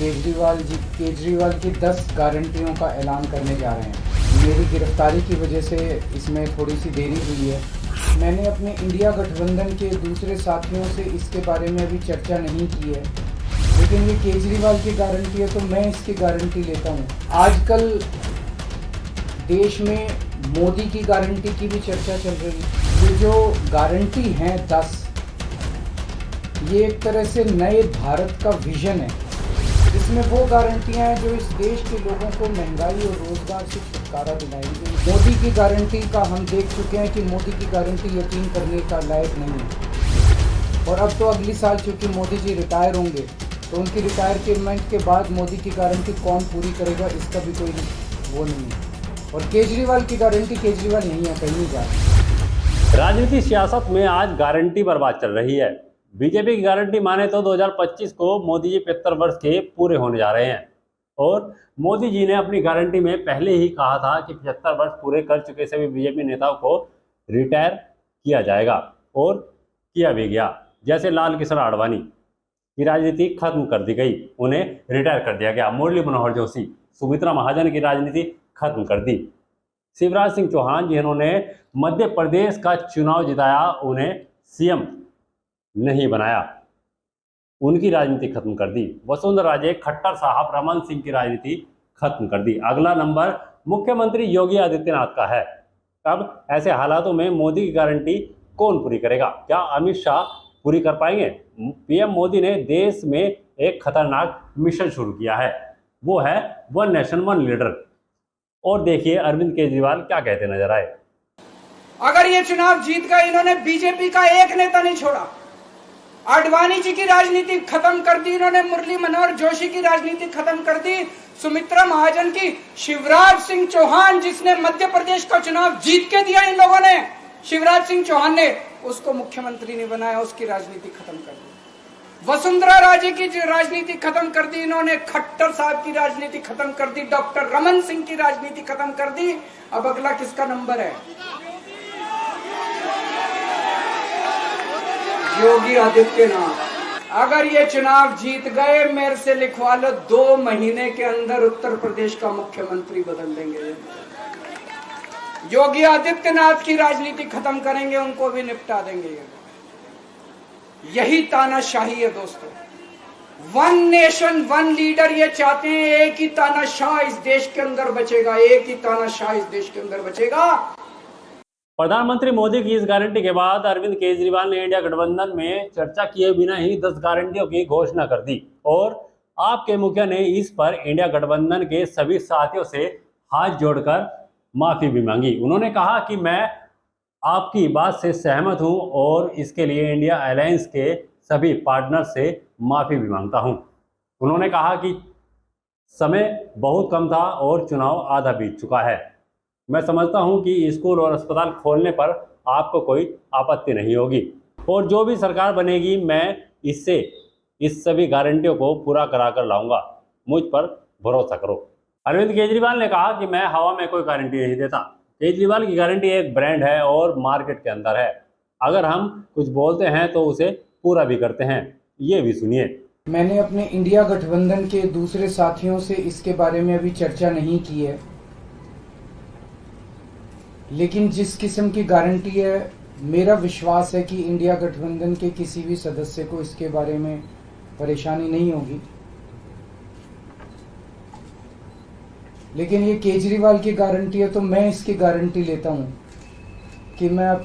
केजरीवाल की 10 गारंटियों का ऐलान करने जा रहे हैं। मेरी गिरफ्तारी की वजह से इसमें थोड़ी सी देरी हुई है। मैंने अपने इंडिया गठबंधन के दूसरे साथियों से इसके बारे में अभी चर्चा नहीं की है, लेकिन ये केजरीवाल की गारंटी है तो मैं इसकी गारंटी लेता हूँ। आजकल देश में मोदी की गारंटी की भी चर्चा चल रही है। ये जो गारंटी हैं 10, ये एक तरह से नए भारत का विजन है। इसमें वो गारंटियां हैं जो इस देश के लोगों को महंगाई और रोजगार से छुटकारा दिलाएंगी। मोदी की गारंटी का हम देख चुके हैं कि मोदी की गारंटी यकीन करने का लायक नहीं है। और अब तो अगली साल चूँकि मोदी जी रिटायर होंगे, तो उनकी रिटायरमेंट के बाद मोदी की गारंटी कौन पूरी करेगा, इसका भी कोई वो नहीं है। और केजरीवाल की गारंटी, केजरीवाल यहीं है, कहीं नहीं जा रहा। राजनीतिक सियासत में आज गारंटी पर बात चल रही है। बीजेपी की गारंटी माने तो 2025 को मोदी जी 75 वर्ष के पूरे होने जा रहे हैं और मोदी जी ने अपनी गारंटी में पहले ही कहा था कि 75 वर्ष पूरे कर चुके सभी बीजेपी नेताओं को रिटायर किया जाएगा और किया भी गया। जैसे लाल कृष्ण आडवाणी की राजनीति खत्म कर दी गई, उन्हें रिटायर कर दिया गया। मुरली मनोहर जोशी, सुमित्रा महाजन की राजनीति खत्म कर दी। शिवराज सिंह चौहान जिन्होंने मध्य प्रदेश का चुनाव जिताया, उन्हें सीएम नहीं बनाया, उनकी राजनीति खत्म कर दी। वसुंधरा राजे, खट्टर साहब, रमन सिंह की राजनीति खत्म कर दी। अगला नंबर मुख्यमंत्री योगी आदित्यनाथ का है। अब ऐसे हालातों में मोदी की गारंटी कौन पूरी करेगा? क्या अमित शाह पूरी कर पाएंगे? पीएम मोदी ने देश में एक खतरनाक मिशन शुरू किया है, वो है वन नेशन वन लीडर। और देखिए अरविंद केजरीवाल क्या कहते नजर आए। अगर ये चुनाव जीत गए, इन्होंने बीजेपी का एक नेता नहीं छोड़ा। आडवाणी जी की राजनीति खत्म कर दी इन्होंने, मुरली मनोहर जोशी की राजनीति खत्म कर दी, सुमित्रा महाजन की, शिवराज सिंह चौहान जिसने मध्य प्रदेश का चुनाव जीत के दिया इन लोगों ने, शिवराज सिंह चौहान ने उसको मुख्यमंत्री नहीं बनाया, उसकी राजनीति खत्म कर दी। वसुंधरा राजे की राजनीति खत्म कर दी इन्होंने, खट्टर साहब की राजनीति खत्म कर दी, डॉक्टर रमन सिंह की राजनीति खत्म कर दी। अब अगला किसका नंबर है? योगी आदित्यनाथ। अगर ये चुनाव जीत गए, मेरे से लिखवा लो, 2 महीने के अंदर उत्तर प्रदेश का मुख्यमंत्री बदल देंगे। योगी आदित्यनाथ की राजनीति खत्म करेंगे, उनको भी निपटा देंगे। यही तानाशाही है दोस्तों। वन नेशन वन लीडर ये चाहते हैं, एक ही तानाशाह इस देश के अंदर बचेगा, एक ही तानाशाह इस देश के अंदर बचेगा। प्रधानमंत्री मोदी की इस गारंटी के बाद अरविंद केजरीवाल ने इंडिया गठबंधन में चर्चा किए बिना ही 10 गारंटियों की घोषणा कर दी और आपके मुखिया ने इस पर इंडिया गठबंधन के सभी साथियों से हाथ जोड़कर माफी भी मांगी। उन्होंने कहा कि मैं आपकी बात से सहमत हूं और इसके लिए इंडिया अलायंस के सभी पार्टनर से माफी भी मांगता हूं। उन्होंने कहा कि समय बहुत कम था और चुनाव आधा बीत चुका है। मैं समझता हूं कि स्कूल और अस्पताल खोलने पर आपको कोई आपत्ति नहीं होगी और जो भी सरकार बनेगी मैं इस सभी गारंटियों को पूरा करा कर लाऊंगा, मुझ पर भरोसा करो। अरविंद केजरीवाल ने कहा कि मैं हवा में कोई गारंटी नहीं देता। केजरीवाल की गारंटी एक ब्रांड है और मार्केट के अंदर है। अगर हम कुछ बोलते हैं तो उसे पूरा भी करते हैं। ये भी सुनिए। मैंने अपने इंडिया गठबंधन के दूसरे साथियों से इसके बारे में अभी चर्चा नहीं की है, लेकिन जिस किस्म की गारंटी है, मेरा विश्वास है कि इंडिया गठबंधन के किसी भी सदस्य को इसके बारे में परेशानी नहीं होगी। लेकिन ये केजरीवाल की गारंटी है तो मैं इसकी गारंटी लेता हूं कि मैं अब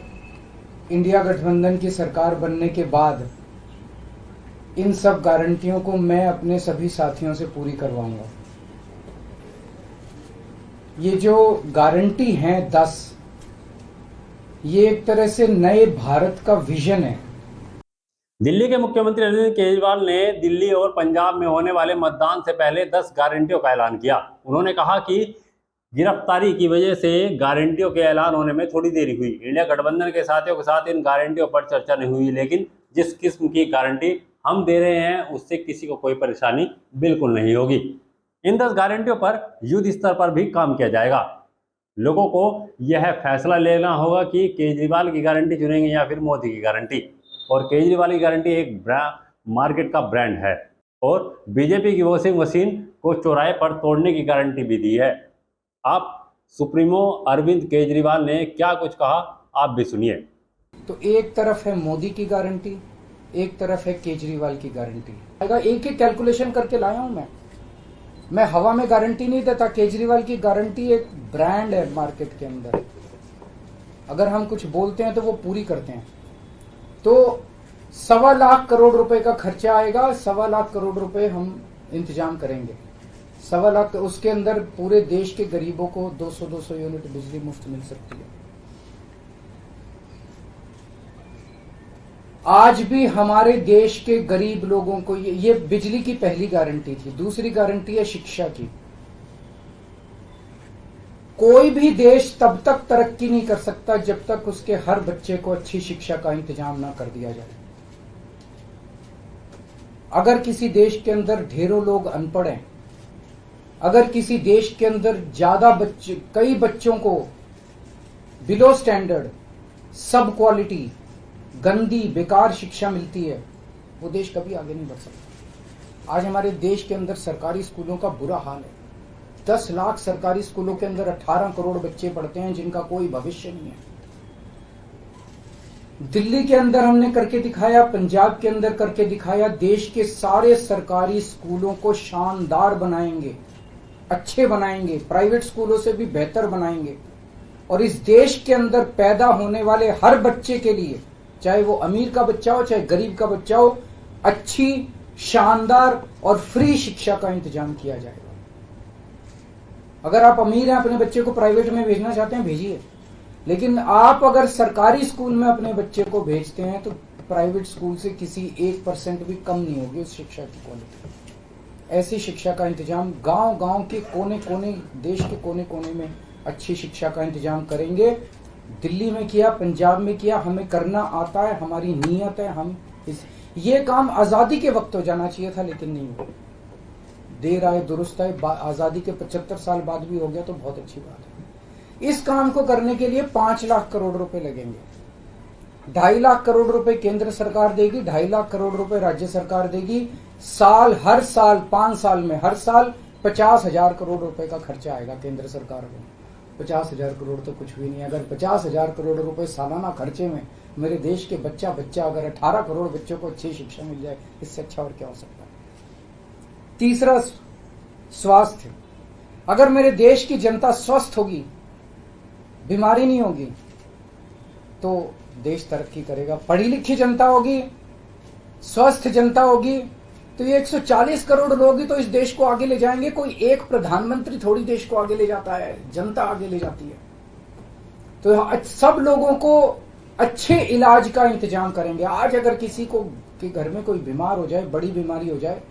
इंडिया गठबंधन की सरकार बनने के बाद इन सब गारंटियों को मैं अपने सभी साथियों से पूरी करवाऊंगा। ये जो गारंटी हैं 10, ये एक तरह से नए भारत का विजन है। दिल्ली के मुख्यमंत्री अरविंद केजरीवाल ने दिल्ली और पंजाब में होने वाले मतदान से पहले 10 गारंटियों का ऐलान किया। उन्होंने कहा कि गिरफ्तारी की वजह से गारंटियों के ऐलान होने में थोड़ी देरी हुई। इंडिया गठबंधन के साथियों के साथ इन गारंटियों पर चर्चा नहीं हुई, लेकिन जिस किस्म की गारंटी हम दे रहे हैं उससे किसी को कोई परेशानी बिल्कुल नहीं होगी। इन 10 गारंटियों पर युद्ध स्तर पर भी काम किया जाएगा। लोगों को यह फैसला लेना होगा कि केजरीवाल की गारंटी चुनेंगे या फिर मोदी की गारंटी। और केजरीवाल की गारंटी एक मार्केट का ब्रांड है। और बीजेपी की वॉशिंग मशीन को चौराहे पर तोड़ने की गारंटी भी दी है। आप सुप्रीमो अरविंद केजरीवाल ने क्या कुछ कहा, आप भी सुनिए। तो एक तरफ है मोदी की गारंटी, एक तरफ है केजरीवाल की गारंटी। एक ही कैलकुलेशन करके लाया हूं मैं हवा में गारंटी नहीं देता। केजरीवाल की गारंटी एक ब्रांड है मार्केट के अंदर। अगर हम कुछ बोलते हैं तो वो पूरी करते हैं। तो 1.25 लाख करोड़ रुपए का खर्चा आएगा। 1.25 लाख करोड़ रुपए हम इंतजाम करेंगे। 1.25 लाख, उसके अंदर पूरे देश के गरीबों को 200 यूनिट बिजली मुफ्त मिल सकती है। आज भी हमारे देश के गरीब लोगों को ये बिजली की पहली गारंटी थी। दूसरी गारंटी है शिक्षा की। कोई भी देश तब तक तरक्की नहीं कर सकता जब तक उसके हर बच्चे को अच्छी शिक्षा का इंतजाम ना कर दिया जाए। अगर किसी देश के अंदर ढेरों लोग अनपढ़ हैं, अगर किसी देश के अंदर ज्यादा बच्चे, कई बच्चों को बिलो स्टैंडर्ड, सब क्वालिटी, गंदी बेकार शिक्षा मिलती है, वो देश कभी आगे नहीं बढ़ सकता। आज हमारे देश के अंदर सरकारी स्कूलों का बुरा हाल है। 10 लाख सरकारी स्कूलों के अंदर 18 करोड़ बच्चे पढ़ते हैं जिनका कोई भविष्य नहीं है। दिल्ली के अंदर हमने करके दिखाया, पंजाब के अंदर करके दिखाया। देश के सारे सरकारी स्कूलों को शानदार बनाएंगे, अच्छे बनाएंगे, प्राइवेट स्कूलों से भी बेहतर बनाएंगे। और इस देश के अंदर पैदा होने वाले हर बच्चे के लिए, चाहे वो अमीर का बच्चा हो चाहे गरीब का बच्चा हो, अच्छी, शानदार और फ्री शिक्षा का इंतजाम किया जाएगा। अगर आप अमीर हैं, अपने बच्चे को प्राइवेट में भेजना चाहते हैं, भेजिए। लेकिन आप अगर सरकारी स्कूल में अपने बच्चे को भेजते हैं तो प्राइवेट स्कूल से किसी 1% भी कम नहीं होगी उस शिक्षा की क्वालिटी। ऐसी शिक्षा का इंतजाम गांव-गांव के कोने-कोने, देश के कोने-कोने में अच्छी शिक्षा का इंतजाम करेंगे। दिल्ली में किया, पंजाब में किया, हमें करना आता है, हमारी नीयत है। हम ये काम आजादी के वक्त हो जाना चाहिए था, लेकिन नहीं हुआ। देर आए दुरुस्त आए। आजादी के 75 साल बाद भी हो गया तो बहुत अच्छी बात है। इस काम को करने के लिए 5 लाख करोड़ रुपए लगेंगे। 2.5 लाख करोड़ रुपए केंद्र सरकार देगी, 2.5 लाख करोड़ रुपए राज्य सरकार देगी। हर साल 5 साल में हर साल 50,000 करोड़ रुपए का खर्चा आएगा केंद्र सरकार को। 50,000 करोड़ तो कुछ भी नहीं है। अगर 50,000 करोड़ रुपए सालाना खर्चे में मेरे देश के बच्चा अगर 18 करोड़ बच्चों को अच्छी शिक्षा मिल जाए, इससे अच्छा और क्या हो सकता है। तीसरा, स्वास्थ्य। अगर मेरे देश की जनता स्वस्थ होगी, बीमारी नहीं होगी, तो देश तरक्की करेगा। पढ़ी लिखी जनता होगी, स्वस्थ जनता होगी, तो ये 140 करोड़ लोग ही तो इस देश को आगे ले जाएंगे। कोई एक प्रधानमंत्री थोड़ी देश को आगे ले जाता है, जनता आगे ले जाती है। तो सब लोगों को अच्छे इलाज का इंतजाम करेंगे। आज अगर किसी को के घर में कोई बीमार हो जाए, बड़ी बीमारी हो जाए,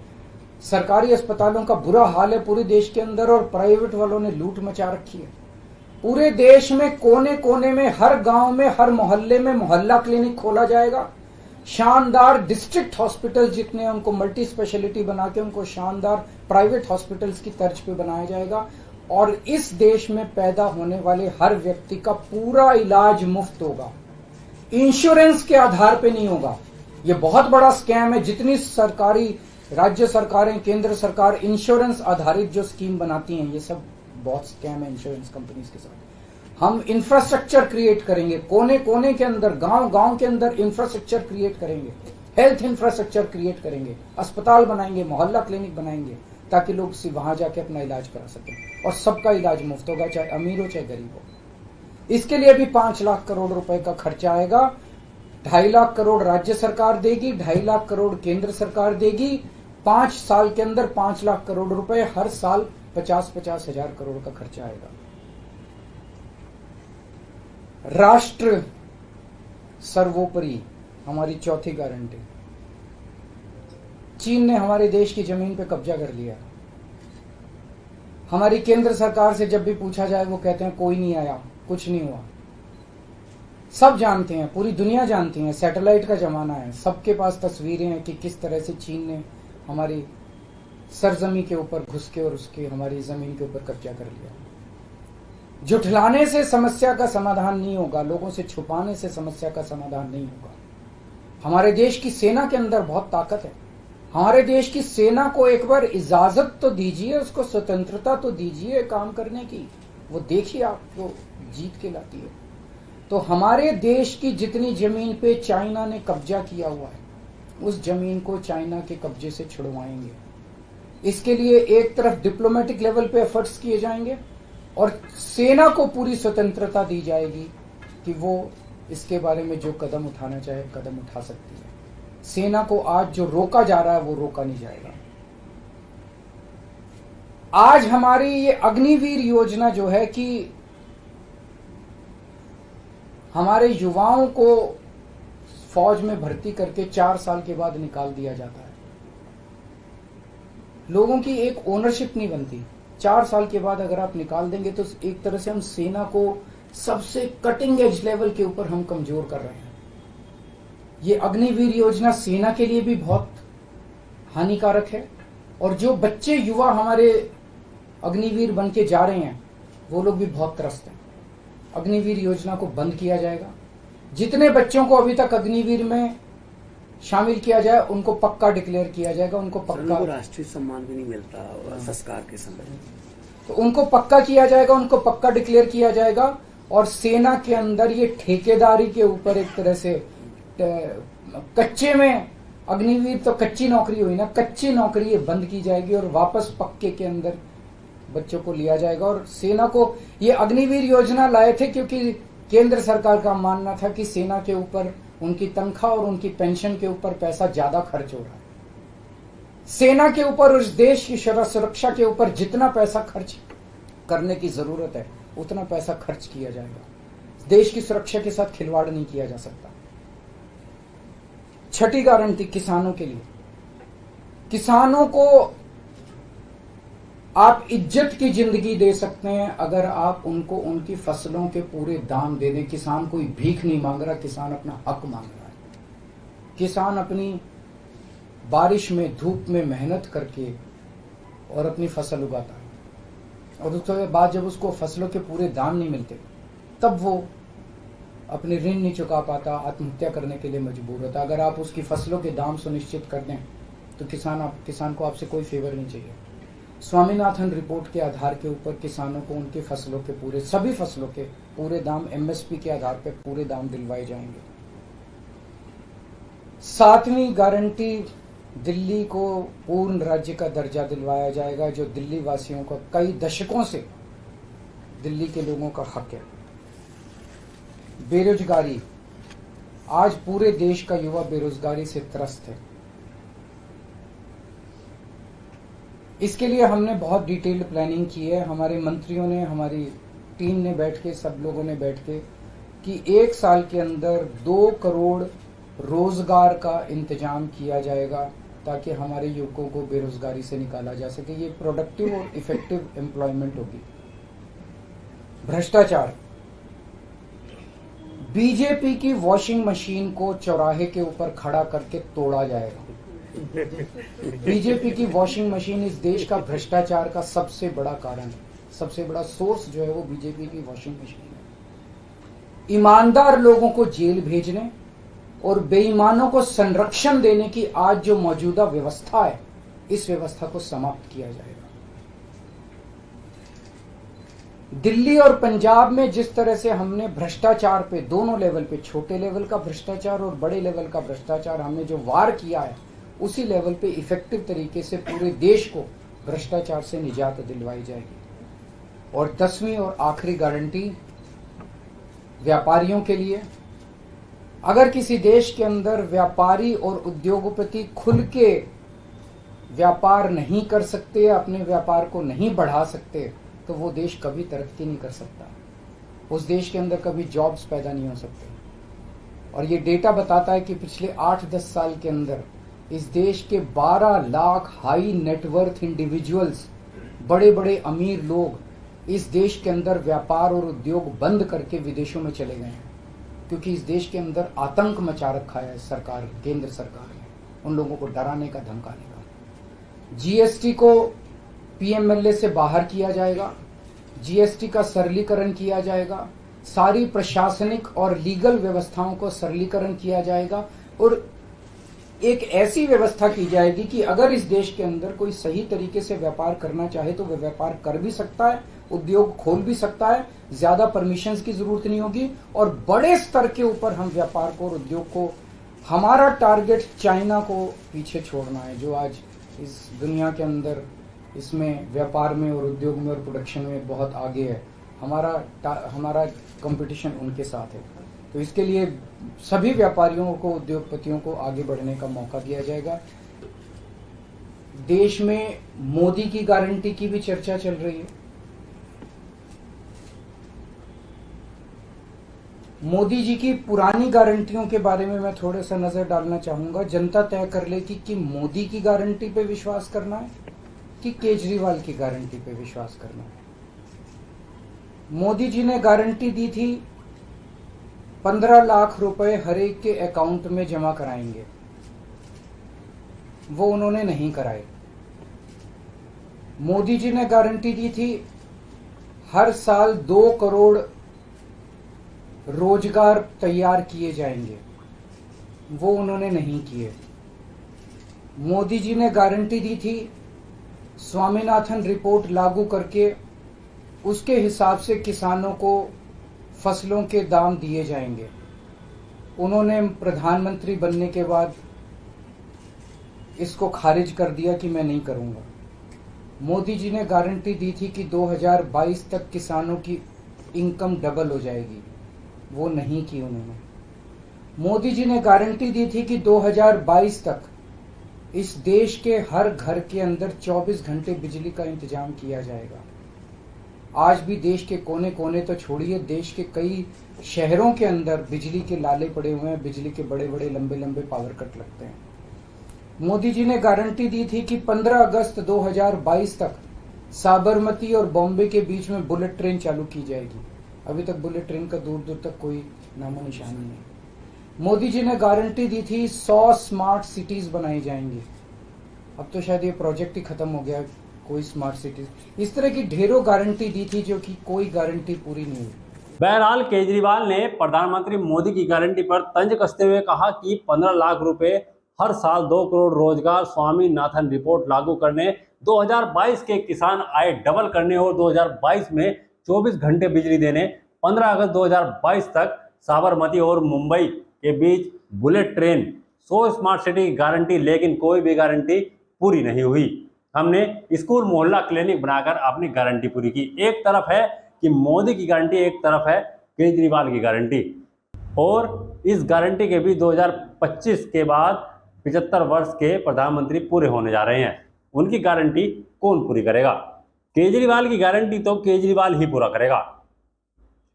सरकारी अस्पतालों का बुरा हाल है पूरे देश के अंदर, और प्राइवेट वालों ने लूट मचा रखी है। पूरे देश में कोने कोने में, हर गांव में, हर मोहल्ले में मोहल्ला क्लिनिक खोला जाएगा। शानदार डिस्ट्रिक्ट हॉस्पिटल जितने, उनको मल्टी स्पेशलिटी बना के उनको शानदार प्राइवेट हॉस्पिटल्स की तर्ज पे बनाया जाएगा। और इस देश में पैदा होने वाले हर व्यक्ति का पूरा इलाज मुफ्त होगा, इंश्योरेंस के आधार पे नहीं होगा। ये बहुत बड़ा स्कैम है। जितनी सरकारी, राज्य सरकारें, केंद्र सरकार इंश्योरेंस आधारित जो स्कीम बनाती हैं, ये सब बहुत स्कैम है इंश्योरेंस कंपनीज के साथ। हम इंफ्रास्ट्रक्चर क्रिएट करेंगे, कोने कोने के अंदर, गांव गांव के अंदर इंफ्रास्ट्रक्चर क्रिएट करेंगे, हेल्थ इंफ्रास्ट्रक्चर क्रिएट करेंगे, अस्पताल बनाएंगे, मोहल्ला क्लिनिक बनाएंगे, ताकि लोग वहां जाके अपना इलाज करा सकें। और सबका इलाज मुफ्त होगा, चाहे अमीर हो चाहे गरीब हो। इसके लिए भी 5 लाख करोड़ रुपए का खर्चा आएगा। 2.5 लाख करोड़ राज्य सरकार देगी, 2.5 लाख करोड़ केंद्र सरकार देगी। 5 साल के अंदर 5 लाख करोड़ रुपए, हर साल 50-50 हजार करोड़ का खर्चा आएगा। राष्ट्र सर्वोपरि, हमारी चौथी गारंटी। चीन ने हमारे देश की जमीन पे कब्जा कर लिया। हमारी केंद्र सरकार से जब भी पूछा जाए वो कहते हैं कोई नहीं आया, कुछ नहीं हुआ। सब जानते हैं, पूरी दुनिया जानती है, सैटेलाइट का जमाना है, सबके पास तस्वीरें हैं कि किस तरह से चीन ने हमारी सरजमी के ऊपर घुस के और उसके हमारी जमीन के ऊपर कब्जा कर लिया। जुठलाने से समस्या का समाधान नहीं होगा, लोगों से छुपाने से समस्या का समाधान नहीं होगा। हमारे देश की सेना के अंदर बहुत ताकत है, हमारे देश की सेना को एक बार इजाजत तो दीजिए, उसको स्वतंत्रता तो दीजिए काम करने की। वो देखिए आपको जीत के लाती है। तो हमारे देश की जितनी जमीन पे चाइना ने कब्जा किया हुआ है, उस जमीन को चाइना के कब्जे से छुड़वाएंगे। इसके लिए एक तरफ डिप्लोमेटिक लेवल पे एफर्ट्स किए जाएंगे और सेना को पूरी स्वतंत्रता दी जाएगी कि वो इसके बारे में जो कदम उठाना चाहे कदम उठा सकती है। सेना को आज जो रोका जा रहा है वो रोका नहीं जाएगा। आज हमारी ये अग्निवीर योजना जो है कि हमारे युवाओं को फौज में भर्ती करके 4 साल के बाद निकाल दिया जाता है। लोगों की एक ओनरशिप नहीं बनती। 4 साल के बाद अगर आप निकाल देंगे तो एक तरह से हम सेना को सबसे कटिंग एज लेवल के ऊपर हम कमजोर कर रहे हैं। ये अग्निवीर योजना सेना के लिए भी बहुत हानिकारक है और जो बच्चे युवा हमारे अग्निवीर बन के जा रहे हैं वो लोग भी बहुत त्रस्त हैं। अग्निवीर योजना को बंद किया जाएगा। जितने बच्चों को अभी तक अग्निवीर में शामिल किया जाए उनको पक्का डिक्लेयर किया जाएगा। उनको पक्का राष्ट्रीय सम्मान भी नहीं मिलता संस्कार के समय, तो उनको पक्का किया जाएगा, उनको पक्का डिक्लेयर किया जाएगा। और सेना के अंदर ये ठेकेदारी के ऊपर एक तरह से कच्चे में अग्निवीर तो कच्ची नौकरी हुई ना, कच्ची नौकरी ये बंद की जाएगी और वापस पक्के के अंदर बच्चों को लिया जाएगा। और सेना को ये अग्निवीर योजना लाए थे क्योंकि केंद्र सरकार का मानना था कि सेना के ऊपर उनकी तनख्वाह और उनकी पेंशन के ऊपर पैसा ज्यादा खर्च हो रहा है। सेना के ऊपर, उस देश की सुरक्षा के ऊपर जितना पैसा खर्च करने की जरूरत है उतना पैसा खर्च किया जाएगा। देश की सुरक्षा के साथ खिलवाड़ नहीं किया जा सकता। छठी गारंटी किसानों के लिए। किसानों को आप इज्जत की जिंदगी दे सकते हैं अगर आप उनको उनकी फसलों के पूरे दाम दे दें। किसान कोई भीख नहीं मांग रहा, किसान अपना हक मांग रहा है। किसान अपनी बारिश में, धूप में मेहनत करके और अपनी फसल उगाता है और उसके बाद जब उसको फसलों के पूरे दाम नहीं मिलते तब वो अपने ऋण नहीं चुका पाता, आत्महत्या करने के लिए मजबूर होता। अगर आप उसकी फसलों के दाम सुनिश्चित कर दें तो किसान को आपसे कोई फेवर नहीं चाहिए। स्वामीनाथन रिपोर्ट के आधार के ऊपर किसानों को उनकी फसलों के पूरे, सभी फसलों के पूरे दाम एमएसपी के आधार पर पूरे दाम दिलवाए जाएंगे। 7वीं गारंटी, दिल्ली को पूर्ण राज्य का दर्जा दिलवाया जाएगा, जो दिल्ली वासियों का कई दशकों से दिल्ली के लोगों का हक है। बेरोजगारी, आज पूरे देश का युवा बेरोजगारी से त्रस्त है। इसके लिए हमने बहुत डिटेल्ड प्लानिंग की है। हमारे मंत्रियों ने, हमारी टीम ने बैठ के, सब लोगों ने बैठ के कि 1 साल के अंदर 2 करोड़ रोजगार का इंतजाम किया जाएगा ताकि हमारे युवकों को बेरोजगारी से निकाला जा सके। ये प्रोडक्टिव और इफेक्टिव एम्प्लॉयमेंट होगी। भ्रष्टाचार, बीजेपी की वॉशिंग मशीन को चौराहे के ऊपर खड़ा करके तोड़ा जाएगा। बीजेपी की वॉशिंग मशीन इस देश का भ्रष्टाचार का सबसे बड़ा कारण है। सबसे बड़ा सोर्स जो है वो बीजेपी की वॉशिंग मशीन है। ईमानदार लोगों को जेल भेजने और बेईमानों को संरक्षण देने की आज जो मौजूदा व्यवस्था है, इस व्यवस्था को समाप्त किया जाएगा। दिल्ली और पंजाब में जिस तरह से हमने भ्रष्टाचार पे दोनों लेवल पे, छोटे लेवल का भ्रष्टाचार और बड़े लेवल का भ्रष्टाचार, हमने जो वार किया है, उसी लेवल पे इफेक्टिव तरीके से पूरे देश को भ्रष्टाचार से निजात दिलवाई जाएगी। और 10वीं और आखिरी गारंटी व्यापारियों के लिए। अगर किसी देश के अंदर व्यापारी और उद्योगपति खुल के व्यापार नहीं कर सकते, अपने व्यापार को नहीं बढ़ा सकते, तो वो देश कभी तरक्की नहीं कर सकता। उस देश के अंदर कभी जॉब्स पैदा नहीं हो सकते। और ये डेटा बताता है कि पिछले 8-10 साल के अंदर इस देश के 12 लाख हाई नेटवर्थ इंडिविजुअल्स, बड़े बड़े अमीर लोग इस देश के अंदर व्यापार और उद्योग बंद करके विदेशों में चले गए हैं, क्योंकि इस देश के अंदर आतंक मचा रखा है सरकार, केंद्र सरकार ने, उन लोगों को डराने का, धमकाने का। जीएसटी को पीएमएलए से बाहर किया जाएगा, जीएसटी का सरलीकरण किया जाएगा, सारी प्रशासनिक और लीगल व्यवस्थाओं को सरलीकरण किया जाएगा और एक ऐसी व्यवस्था की जाएगी कि अगर इस देश के अंदर कोई सही तरीके से व्यापार करना चाहे तो वह व्यापार कर भी सकता है, उद्योग खोल भी सकता है, ज्यादा परमिशंस की जरूरत नहीं होगी और बड़े स्तर के ऊपर हम व्यापार को और उद्योग को, हमारा टारगेट चाइना को पीछे छोड़ना है, जो आज इस दुनिया के अंदर इसमें व्यापार में और उद्योग में और प्रोडक्शन में बहुत आगे है। हमारा कंपटीशन उनके साथ है। तो इसके लिए सभी व्यापारियों को, उद्योगपतियों को आगे बढ़ने का मौका दिया जाएगा। देश में मोदी की गारंटी की भी चर्चा चल रही है। मोदी जी की पुरानी गारंटियों के बारे में मैं थोड़ा सा नजर डालना चाहूंगा। जनता तय कर ले कि मोदी की गारंटी पे विश्वास करना है कि केजरीवाल की गारंटी पे विश्वास करना है। मोदी जी ने गारंटी दी थी 15 लाख रुपए हर एक के अकाउंट में जमा कराएंगे, वो उन्होंने नहीं कराए। मोदी जी ने गारंटी दी थी हर साल 2 करोड़ रोजगार तैयार किए जाएंगे, वो उन्होंने नहीं किए। मोदी जी ने गारंटी दी थी स्वामीनाथन रिपोर्ट लागू करके उसके हिसाब से किसानों को फसलों के दाम दिए जाएंगे, उन्होंने प्रधानमंत्री बनने के बाद इसको खारिज कर दिया कि मैं नहीं करूंगा। मोदी जी ने गारंटी दी थी कि 2022 तक किसानों की इनकम डबल हो जाएगी, वो नहीं की उन्होंने। मोदी जी ने गारंटी दी थी कि 2022 तक इस देश के हर घर के अंदर 24 घंटे बिजली का इंतजाम किया जाएगा। आज भी देश के कोने कोने तो छोड़िए, देश के कई शहरों के अंदर बिजली के लाले पड़े हुए हैं, बिजली के बड़े बड़े लंबे लंबे पावर कट लगते हैं। मोदी जी ने गारंटी दी थी कि 15 अगस्त 2022 तक साबरमती और बॉम्बे के बीच में बुलेट ट्रेन चालू की जाएगी। अभी तक बुलेट ट्रेन का दूर दूर तक कोई नामो निशान नहीं। मोदी जी ने गारंटी दी थी 100 स्मार्ट सिटीज बनाई जाएंगी। अब तो शायद ये प्रोजेक्ट ही खत्म हो गया, कोई स्मार्ट सिटीज। इस तरह की ढेरों गारंटी दी थी जो कि कोई गारंटी पूरी नहीं हुई। बहरहाल केजरीवाल ने प्रधानमंत्री मोदी की गारंटी पर तंज कसते हुए कहा कि 15 लाख रुपए हर साल 2 करोड़ रोजगार, स्वामीनाथन रिपोर्ट लागू करने, 2022 के किसान आय डबल करने और 2022 में 24 घंटे बिजली देने, 15 अगस्त 2022 तक साबरमती और मुंबई के बीच बुलेट ट्रेन, 100 स्मार्ट सिटी की गारंटी, लेकिन कोई भी गारंटी पूरी नहीं हुई। हमने स्कूल मोहल्ला क्लिनिक बनाकर अपनी गारंटी पूरी की। एक तरफ है कि मोदी की गारंटी, एक तरफ है केजरीवाल की गारंटी। और इस गारंटी के भी 2025 के बाद 75 वर्ष के प्रधानमंत्री पूरे होने जा रहे हैं। उनकी गारंटी कौन पूरी करेगा? केजरीवाल की गारंटी तो केजरीवाल ही पूरा करेगा।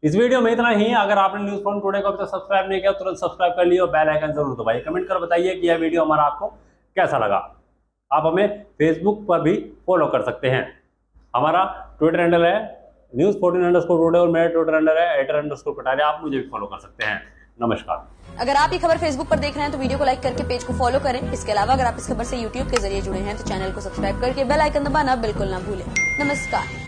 इस वीडियो में इतना ही। अगर आपने न्यूज़ पॉइंट टुडे को अभी तक सब्सक्राइब नहीं किया, तुरंत सब्सक्राइब कर लियो और बेल आइकन जरूर दबाइए। कमेंट कर बताइए कि यह वीडियो हमारा आपको कैसा लगा। आप हमें फेसबुक पर भी फॉलो कर सकते हैं। हमारा ट्विटर हैंडल है news14_today और मेरा ट्विटर हैंडल है @_कटारिया। आप मुझे भी फॉलो कर सकते हैं। नमस्कार। अगर आप ये खबर फेसबुक पर देख रहे हैं तो वीडियो को लाइक करके पेज को फॉलो करें। इसके अलावा अगर आप इस खबर से यूट्यूब के जरिए जुड़े हैं तो चैनल को सब्सक्राइब करके बेल आइकन दबाना बिल्कुल ना भूलें। नमस्कार।